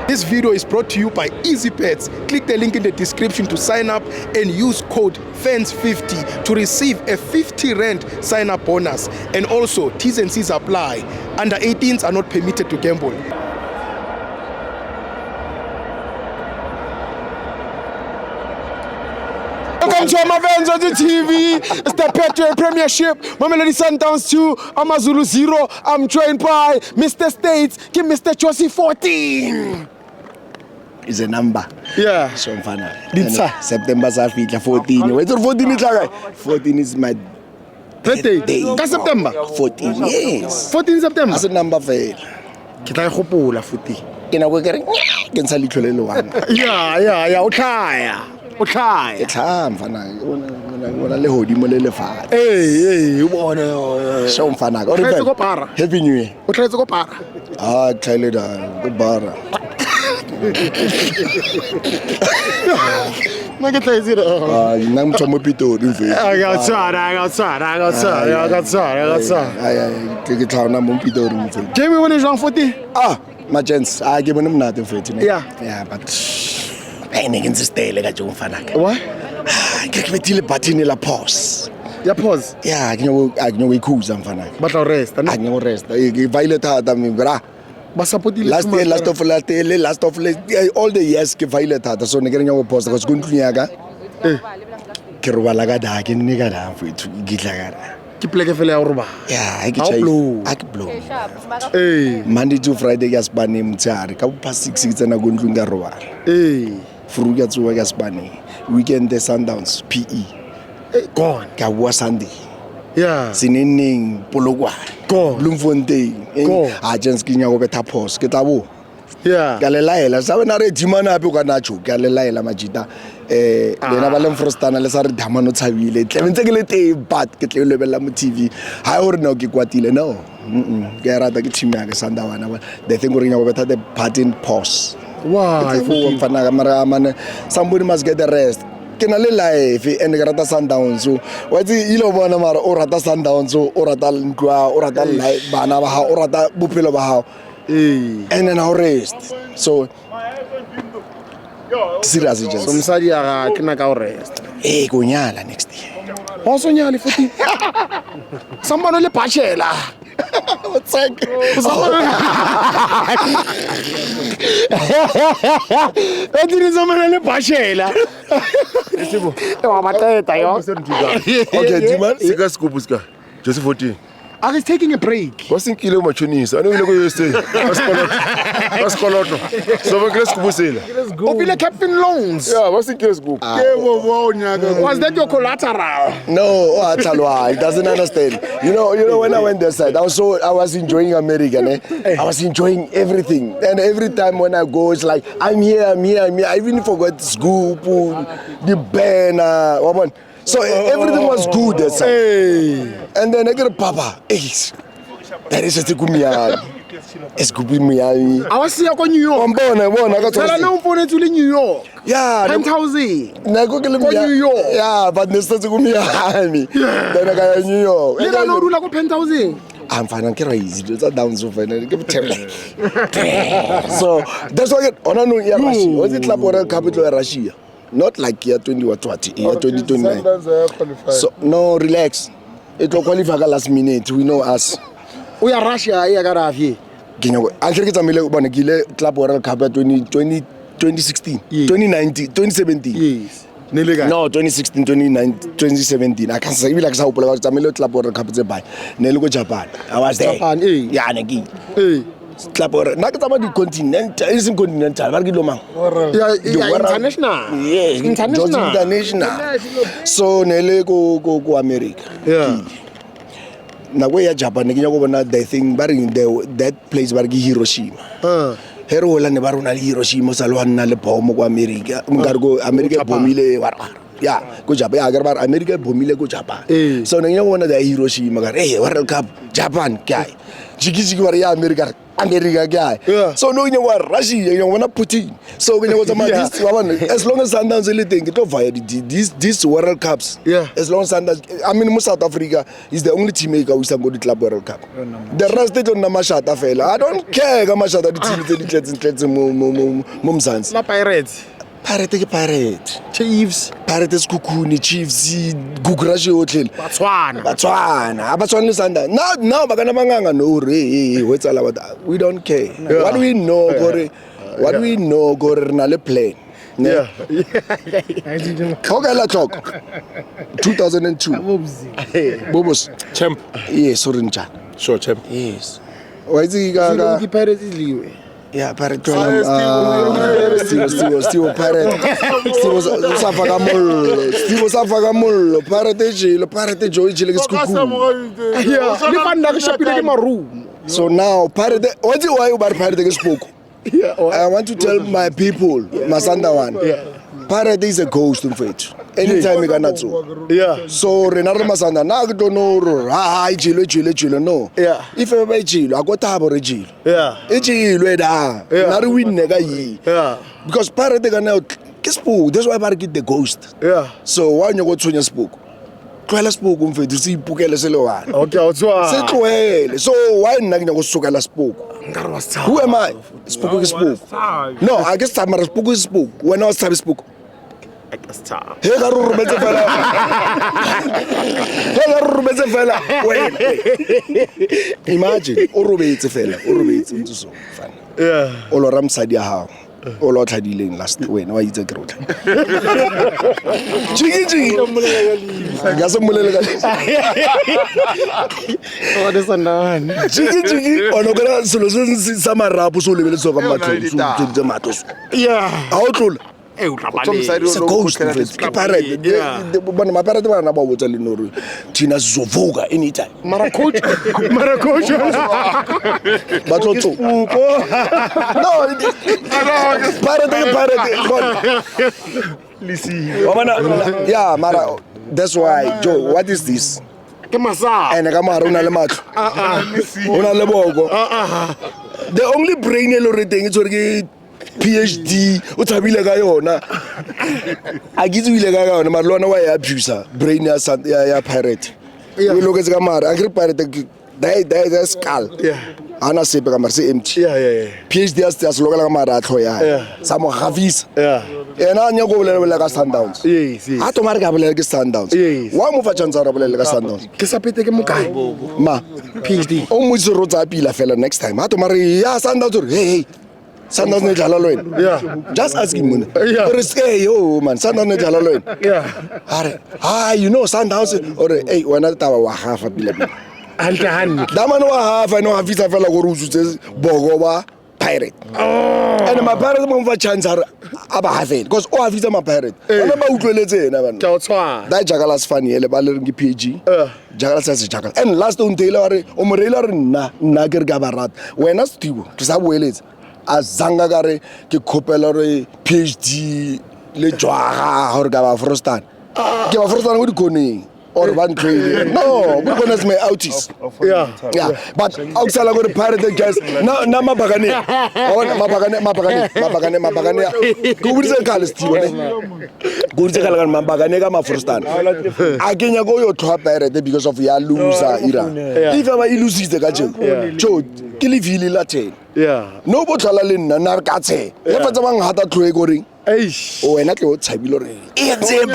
This video is brought to you by EasyBets. Click the link in the description to sign up and use code FANS50 to receive a 50 Rand sign-up bonus. And also, T's and C's apply. Under 18s are not permitted to gamble. Welcome to Amavenzo on the TV. It's the Petro Premiership. Mamelodi Sundowns 2, Amazulu 0. I'm joined by Mr. States. Give Mr. Josie 14. Is a number. Yeah. So mfana. Ditsa. September safika 14. Wait till 14 is like 14 is my Birthday. Ka September. 14. Yes. 14 September. As a number fail. Ke tla gopola futhi. Ke na go kere ke ntsha litlo le one. Yeah. O tlaya. Ke tla mfana. Ona le hodimo le le fa. Hey, o bona. So mfana. O tletse go para. Happy New Year. O tletse go para. Ah, tlhaile da go bara. Ma ke tletse re. Ah, nna motho mo Pitori mfe. I got Ke tlaona mo Pitori mfe. Game when is 40? Ah, my gents, I give them nothing for it. Yeah. Yeah, but I ain't stay like a John Fanak. What? Get me till button la pause. Ya pause. Yeah, I know we cool some Fanak. But I'll rest. I know rest. Violet had me, bra. Ba support Last of all the years ke Violet had so nigga nyawo pause because go ntluyaga. Ke robala ga da ke nega da for it gitlagara. Ke pleke fela ya roba. Yeah, I blow. Hey. Monday to Friday ga Spani mtsari ka past 6 tsena go ntlunga robala. Hey. Fruga tsuwa ga Spani. Weekend the Sundowns PE. Gone. Ka bua Sunday. Yeah. Sineneng Polokwane. Go. Bloemfontein. Go. Agents kinya go beta pause ke tabo. Yeah. Ka le laela sa wena re dimana ape ka nacho ka le laela majita lena ba leng frostana le sa re damano tshabile tlebentse ke le te but ke tle lebella mo TV ha o re no ke kwatile no ke rata ke team ya ke Sundawana they think we nya go beta the button pause. Why? For mfana ka mara man somebody must get the rest. Ke na le life and ke rata Sundowns so wa tsi ile bona mara o rata Sundowns so o rata ntwa o rata life bana ba ha o rata bophelo ba ha Hey. and then I'll rest so serious just So msadi ya ke na ka rest. go nyala next year Wa so nyale futhi. Sambano le bachelor. what's like Edini sambano le bachelor. Isibo. Wa mateta yo. okay Diman Sika scoop ska. Just 14. I was taking a break. Wasinkile umachonisa. Ano ile ko yese. Baskoloto. So bakile scoopusela. Obile captain loans. Yeah, wasinkile scoop. Was that your collateral? no atalwa it doesn't understand you know when I went there side I was enjoying America I was enjoying everything and every time when I go it's like I'm here I even forgot scoop the banner woman. So everything was good that side. Hey. And then I get a papa. That is a Tikumian. It's Kumian. I was here on New York. I'm born. I got Tell to no phone to New York. yeah. 10,000. New York. Yeah, but there's still Kumian. Then I got New York. You don't know like 10,000. I'm fine. Crazy. It's a down so fine. So that's why I don't know. Was it Club World Capital Russia? Not like year 2020, year 2029. So no, relax. It will qualify last minute. We know us. We are Russia. I got off here. I think it's a million Club World Cup 2016, 2019, 2017. Yes. No, 2016, 2019, 2017. I can't say like Sao Paulo. It's a million Club World Cup to buy. Nelo Japan. I was there. Japan, yeah, Negi. Club World. Not about the continental. It's continental. Yeah, international. Yes, international. So Nele go America. Yeah. Now where Japan? They think that place Hiroshima. Hero la ne baruna Hiroshima salwana le bomo ko America. Ngargo America bomile warwa. Yeah, go Japan. Agar bar America bomile go Japan. So nanya wona da Hiroshima gar. World Cup Japan kai. Jigi war ya America. America guy. Yeah. So no you want Russia, you want Putin. So when you was as long as Sundowns anything, it over these World Cups. Yeah. As long as Sundowns, I mean South Africa is the only team maker who can go to Club World Cup. The rest they don't namashata fella. I don't care gamashata the teams that mumzansi. La Pirates. Pirate ke Pirate. Chiefs. Pirates Kukuni, Chiefs, Gugrashi Hotel. Batswana le Sundowns. Now bagana banganga no re what's all about that. We don't care. Yeah. What do we know gore? What do we know gore na le plan? Yeah. Okay, let's talk. 2002. Bobos. Champ. Yes, Sorincha. Sure, champ. Yes. Why is he The Pirates is leeway. Yeah, Pirate. Steve Pirate. Steve Safaka Mullo. Pirate Jilo. Pirate Joy Jilo. So now, Pirate. What's the why about Pirate spoke? I want to tell my people, Masanda one. Pirate is a ghost in faith. Anytime you cannot so. Yeah. So Renato Masanda, now I don't know. Jilo. No. Yeah. If I buy Jilo, I got Tabo Jilo. Yeah. Jilo, not win nega. Yeah. Because Pirate they gonna spook. That's why Pirate get the ghost. Yeah. So why you go to your spook? Tlohela spook umfethu sipukele selwana. Okay, awutswa. Setlohele. So why nna ke go sukela spook? Who am I? Spook is spook. No, I guess Tamara spook is spook. When I was time spook. Hey, garu rubetse fela. Hey, garu rubetse fela. Wait. Imagine, o rubetse fela, o rubetse ntse so fana. Yeah. O lo ramsadi ya hao. O lo tlhadileng last wena wa itse ke rotla. Chiki. Ga se molele ka. Oh, this one. Chiki. Ono kera selo se sa marapo so lebele so ka matlo. So matos. Yeah. A o tlola. It's a ghost of it. Pirate. Bona maparate bana ba botsa le nore. Tina zovuka anytime. Mara coach. Batotso. No. Pirate. Listen. Yeah, Mara. That's why, Joe. What is this? Ke masa. And kamara una le matlo. Una le boko. The only brain e lo re teng ke PhD o thabile ka yona a gitsuile ka yona mara lona wa ya abuse brain ya pirate we loketse ka mara agri pirate that skull ana sepe ka mara se empty Yeah. PhD as lokela ka mara a tlo ya sa mo gafisa Yeah. ena nya go bolela ka Sundowns Yes. a to mara ka bolela ke Sundowns Yes. wa mo fa chance ra bolela ka Sundowns Ke sapete ke mokae? ma PhD. o mo itse rotsa pila fela next time a to mara ya Sundowns hey Sundowns ne dlala lo wena. Yeah. Just ask him mona. Yeah. Or say yo man Sundowns ne dlala lo wena. Yeah. You know Sundowns or hey wena taba wa half pila. Hantle. Da man wa half no afisa fela go rutsutse bogo ba pirate. And my pirate mo mfa chance aba hafela because o afisa ma pirate. Ona ba utlweletse ena bana. Ke o tshwana. Da jagalas funny ele ba le re ke PG. Jagalas sa jagal. And last on tailor o mo reila re nna ke re ka barat. Wena stiwo ke sa boeletsa. Azanga gare ke khopela re PhD le jwaga hore ka ba frostan ke ba frostan go dikoneng or ban trade no go kona me autis Yeah. but outsala go pirate guys na mabagane ona mabagane go butse ka le stiwo ne go butse ka le mabagane ka ma frostan a kenya go yo thwa pirate because of ya loser ira if ever you lose the ka jo ke le vile la 10 Yeah. no bo tlala le nna na re ka tshe le fa tsa bang hata tloe go reng Eish. o wena ke o tshabile re yentse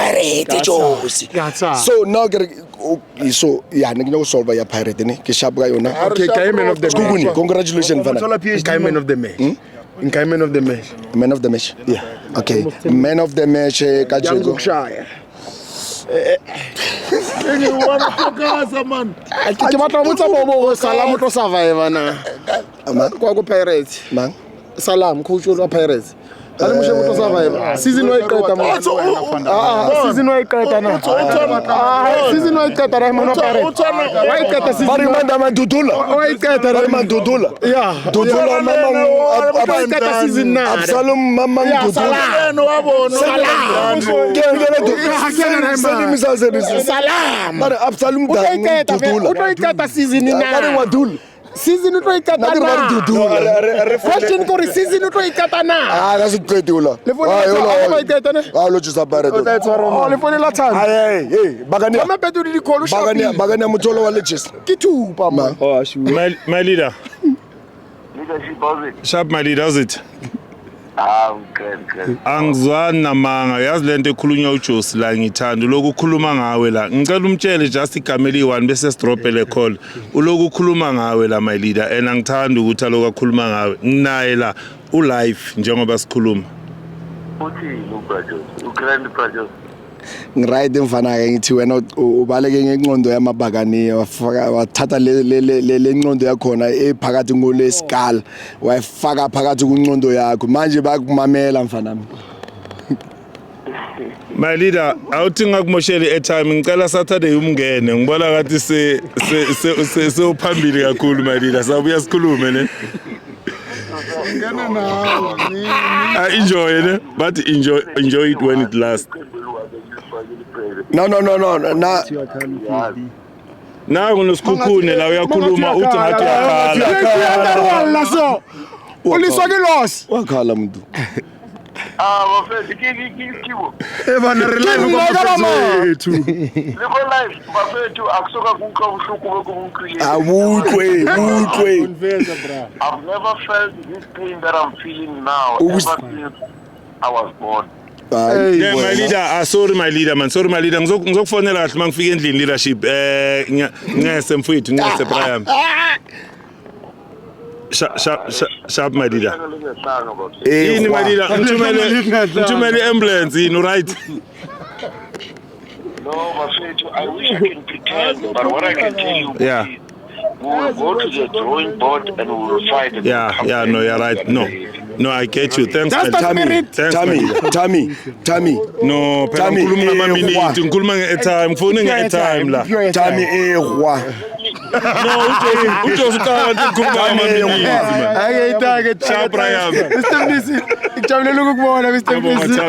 pirate josi so now so ya ne ke go solve ya pirate ne ke sharp ga yona Okay, man of the Skuguni, match. congratulations fana Man of the match. Man of the match. man of the match okay man of the match ka jego Ke batla mo tsa bobo Salam to survive na. Kwa go Pirates. mang Salam coach wa Pirates. Ale mo shemo to survive. Season wa iqeta mo. Season wa iqeta na. Season unoyiqeda la man Pirates wayiqeda season Bari manda Dudula. wayiqeda Bari la Dudula. yeah Dudula wayiqeda season na Absalom Mama Dudula. Salam Bari Absalom Dudula. unoyiqeda season Bari na Wadul. season unoyiqeda Nakiri bari na Dudula. question kore season unoyiqeda na Ah, kasiqedi ula. wayiqeda ne Lo tshisa Pirates. oh le fone la thando Hey, bagani. Mama bedu di call Bagani mutolo wa Leicester. ke thupa ma My leader. Leadership, how's it? Sharp, my leader, how's it? Good. Angizwani namanga yazi lento ekhulunywa uJosi la ngithanda uloku ukhuluma ngawe la ngicela umtshele just igama eli1 bese sidrope le call uloku ukhuluma ngawe la my leader and angithanda ukuthi aloku akhuluma ngawe nginaye la ulive njengoba sikhuluma Uthini uBrajos? Ugrand Brajos. Ngiride mfana ke ngithi wena ubaleke ngenqondo yamabhakani wafaka wathatha le nqondo yakhona ephakathi ngole skull wayifaka phakathi kunqondo yakho manje bakumamela mfanaami. My leader awuthi ngakumoshela airtime ngicela Saturday umngene ngibona ngathi se uphambili kakhulu my leader sabuya sikhulume ne enjoy it but enjoy it when it lasts. No. Na kunosikhukhune la uyakhuluma uthi ngathi uyakhala la so uliswa ke loss wakhala muntu. Bafethu, kibo. bana relive Live life, bafethu akusoka kunqa ubuhlungu bokubukriye. Awuqwe. I've never felt this pain that I'm feeling now ever since I was born. Yeah, my leader, sorry my leader man, sorry my leader. Ngizokufonela kahle mangifika endlini leadership. Ngese mfowethu, ngese Brian. Sharp my leader. Yini my leader, ngithumele ambulance yini right? No, bafethu, I wish I can pretend, but what I can tell you Yeah. is we will go to the drawing board and we will fight. And Yeah, no, you're right. No, I get you. Thanks, That's man. the spirit. Thanks, Tammy. No, phela ngikhuluma ngama-minute, ngikhuluma nge-airtime, ngifone nge-airtime la. Tammy ehwa. No, uJosi uqala ngikhuluma ngama-minute. Ake itake Sharp Brian. Mr. Mnisi ngijabulele ukukubona Mr. Mnisi